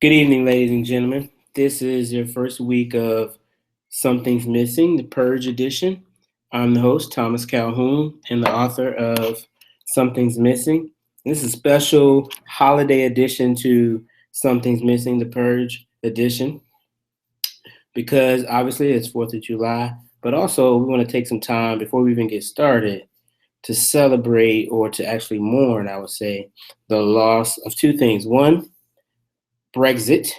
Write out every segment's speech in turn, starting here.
Good evening, ladies and gentlemen. This is your first week of Something's Missing, the Purge edition. I'm the host, Thomas Calhoun, and the author of Something's Missing. This is a special holiday edition to Something's Missing, the Purge edition, because obviously it's 4th of July, but also we want to take some time before we even get started to celebrate or to actually mourn, I would say, the loss of two things. One, Brexit.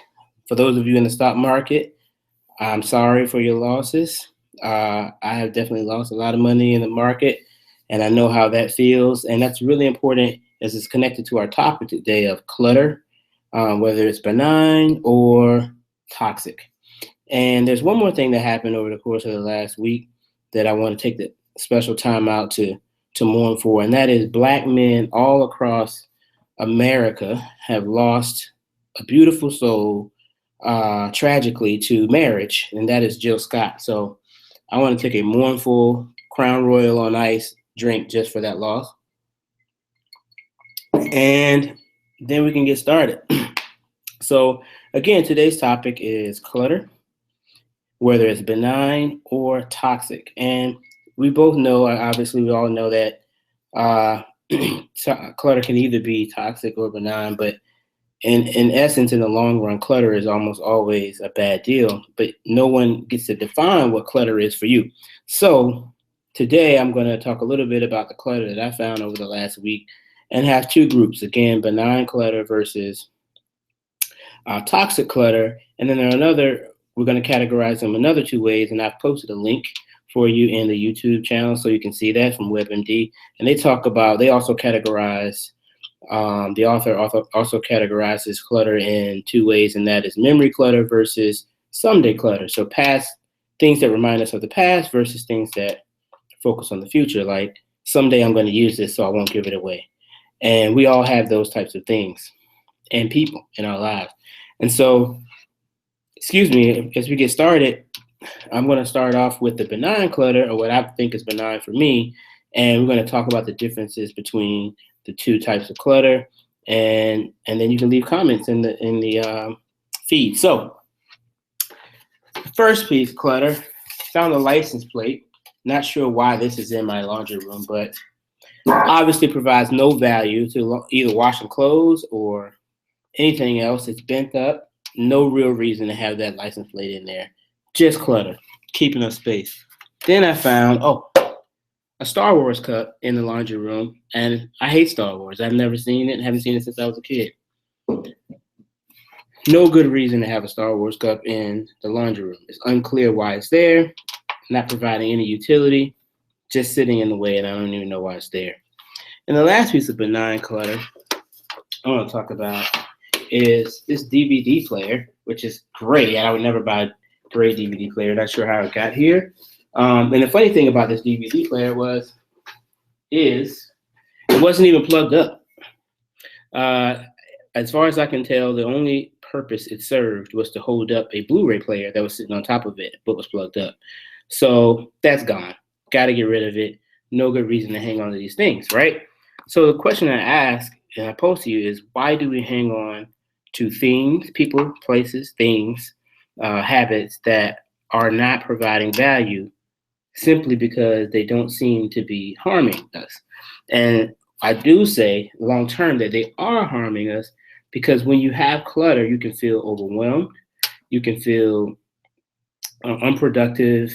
For those of you in the stock market, I'm sorry for your losses. I have definitely lost a lot of money in the market, and I know how that feels. And that's really important as it's connected to our topic today of clutter, whether it's benign or toxic. And there's one more thing that happened over the course of the last week that I want to take the special time out to mourn for, and that is Black men all across America have lost a beautiful soul tragically to marriage, and that is Jill Scott. So I want to take a mournful Crown Royal on ice drink just for that loss. And then we can get started. So again, today's topic is clutter, whether it's benign or toxic. And we both know, obviously, we all know that clutter can either be toxic or benign, but in essence, in the long run, clutter is almost always a bad deal, but no one gets to define what clutter is for you. So today I'm going to talk a little bit about the clutter that I found over the last week and have two groups. Again, benign clutter versus toxic clutter. And then we're going to categorize them another two ways, and I've posted a link for you in the YouTube channel so you can see that from WebMD. And they also categorize the author also categorizes clutter in two ways, and that is memory clutter versus someday clutter. So past things that remind us of the past versus things that focus on the future, like someday I'm going to use this, so I won't give it away. And we all have those types of things and people in our lives. And so, excuse me, as we get started, I'm going to start off with the benign clutter, or what I think is benign for me, and we're going to talk about the differences between the two types of clutter, and then you can leave comments in the feed. So, first piece, clutter. Found a license plate. Not sure why this is in my laundry room, but obviously provides no value to either washing clothes or anything else. It's bent up. No real reason to have that license plate in there. Just clutter, keeping up space. Then I found, a Star Wars cup in the laundry room, and I hate Star Wars. I've never seen it and haven't seen it since I was a kid. No good reason to have a Star Wars cup in the laundry room. It's unclear why it's there, not providing any utility, just sitting in the way, and I don't even know why it's there. And the last piece of benign clutter I want to talk about is this DVD player, which is great, and I would never buy a gray DVD player. Not sure how it got here. And the funny thing about this DVD player is it wasn't even plugged up. As far as I can tell, the only purpose it served was to hold up a Blu-ray player that was sitting on top of it, but was plugged up. So that's gone. Got to get rid of it. No good reason to hang on to these things, right? So the question I ask and I pose to you is, why do we hang on to things, people, places, things, habits that are not providing value simply because they don't seem to be harming us? And I do say long term that they are harming us, because when you have clutter, you can feel overwhelmed, you can feel unproductive,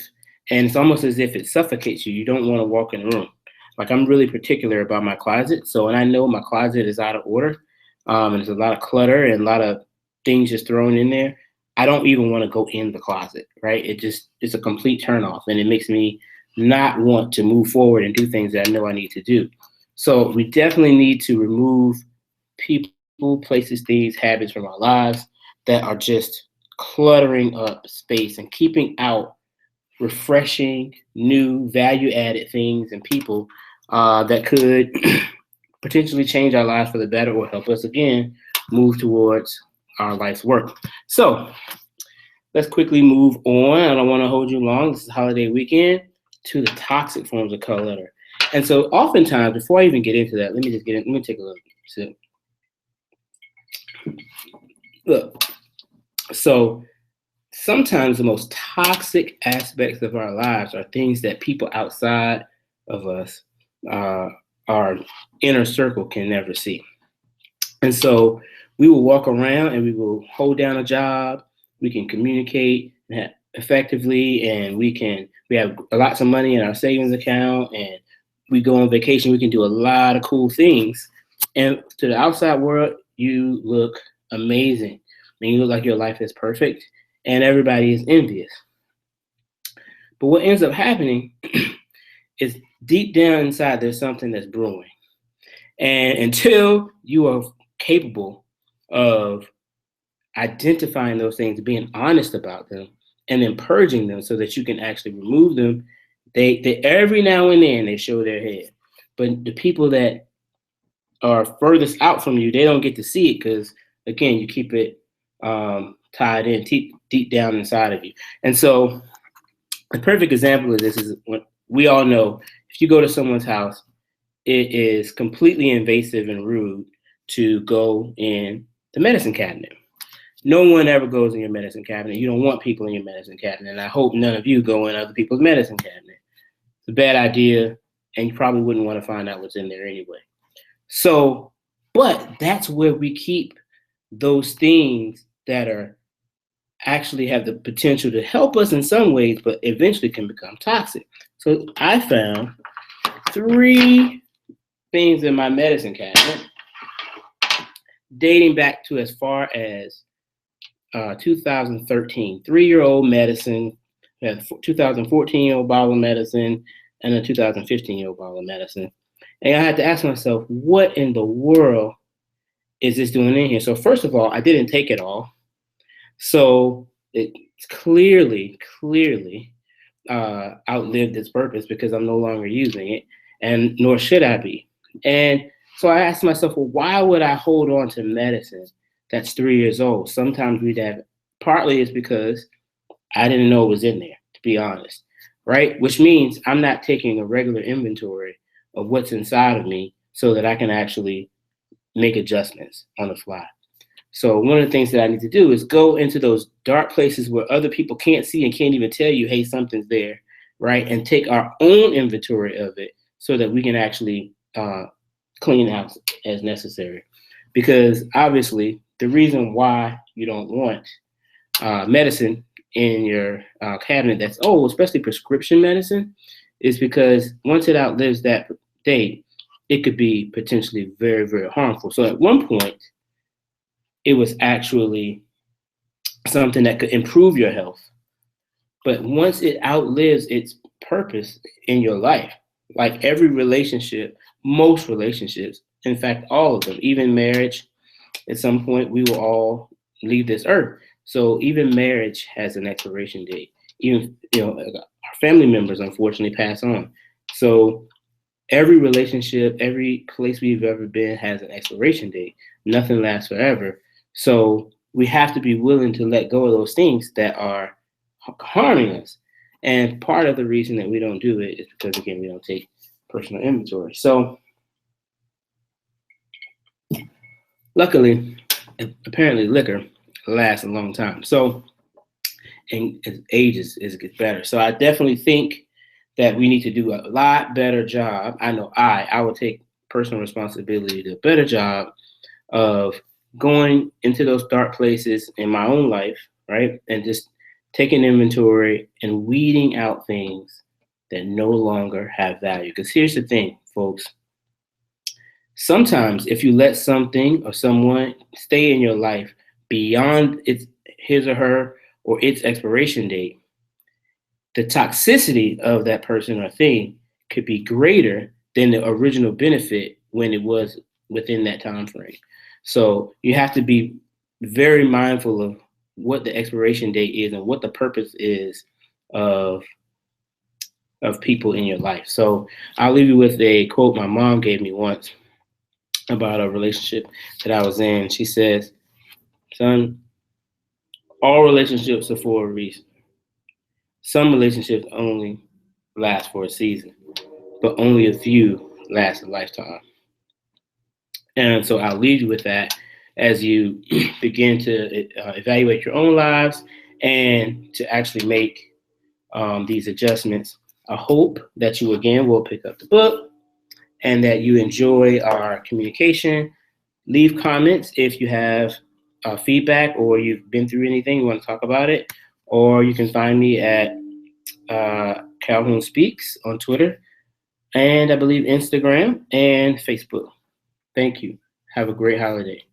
and it's almost as if it suffocates you. You don't want to walk in the room. Like, I'm really particular about my closet. So when I know my closet is out of order, and there's a lot of clutter and a lot of things just thrown in there, I don't even want to go in the closet, right? It's a complete turnoff, and it makes me not want to move forward and do things that I know I need to do. So we definitely need to remove people, places, things, habits from our lives that are just cluttering up space and keeping out refreshing, new, value-added things and people that could potentially change our lives for the better or help us, again, move towards our life's work. So let's quickly move on. I don't want to hold you long. This is holiday weekend, to the toxic forms of clutter. And so oftentimes, before I even get into that, let me take a look. So, look, So sometimes the most toxic aspects of our lives are things that people outside of us, uh, our inner circle, can never see. And so we will walk around and we will hold down a job. We can communicate effectively, and we have lots of money in our savings account, and we go on vacation. We can do a lot of cool things, and to the outside world, you look amazing. And you look like your life is perfect, and everybody is envious. But what ends up happening is deep down inside, there's something that's brewing. And until you are capable of identifying those things, being honest about them, and then purging them so that you can actually remove them, they every now and then they show their head. But the people that are furthest out from you, they don't get to see it because, again, you keep it tied in deep down inside of you. And so a perfect example of this is when we all know if you go to someone's house, it is completely invasive and rude to go in the medicine cabinet. No one ever goes in your medicine cabinet. You don't want people in your medicine cabinet. And I hope none of you go in other people's medicine cabinet. It's a bad idea, and you probably wouldn't want to find out what's in there anyway. So, but that's where we keep those things that are actually have the potential to help us in some ways, but eventually can become toxic. So I found 3 things in my medicine cabinet dating back to as far as 2013. 3-year-old medicine, we had 2014-year-old bottle of medicine, and a 2015-year-old bottle of medicine. And I had to ask myself, what in the world is this doing in here? So first of all, I didn't take it all. So it clearly outlived its purpose because I'm no longer using it, and nor should I be. And so I asked myself, well, why would I hold on to medicine that's 3 years old? Sometimes we'd have, partly it's because I didn't know it was in there, to be honest, right? Which means I'm not taking a regular inventory of what's inside of me so that I can actually make adjustments on the fly. So one of the things that I need to do is go into those dark places where other people can't see and can't even tell you, hey, something's there, right? And take our own inventory of it so that we can actually clean house as necessary. Because obviously, the reason why you don't want medicine in your cabinet that's old, especially prescription medicine, is because once it outlives that date, it could be potentially very, very harmful. So at one point, it was actually something that could improve your health. But once it outlives its purpose in your life, like every relationship, most relationships, in fact, all of them, even marriage, at some point we will all leave this earth. So even marriage has an expiration date. Even, our family members unfortunately pass on. So every relationship, every place we've ever been has an expiration date. Nothing lasts forever. So we have to be willing to let go of those things that are harming us. And part of the reason that we don't do it is because, again, we don't take personal inventory. So luckily, apparently liquor lasts a long time. So, and as ages, it gets better. So I definitely think that we need to do a lot better job. I know I will take personal responsibility to do a better job of going into those dark places in my own life, right? And just taking inventory and weeding out things that no longer have value. Because here's the thing, folks. Sometimes if you let something or someone stay in your life beyond his or her or its expiration date, the toxicity of that person or thing could be greater than the original benefit when it was within that time frame. So you have to be very mindful of what the expiration date is and what the purpose is of people in your life. So I'll leave you with a quote my mom gave me once about a relationship that I was in. She says, son, all relationships are for a reason. Some relationships only last for a season, but only a few last a lifetime. And so I'll leave you with that. as you begin to evaluate your own lives and to actually make these adjustments. I hope that you again will pick up the book and that you enjoy our communication. Leave comments if you have feedback or you've been through anything, you want to talk about it. Or you can find me at Calhoun Speaks on Twitter and I believe Instagram and Facebook. Thank you. Have a great holiday.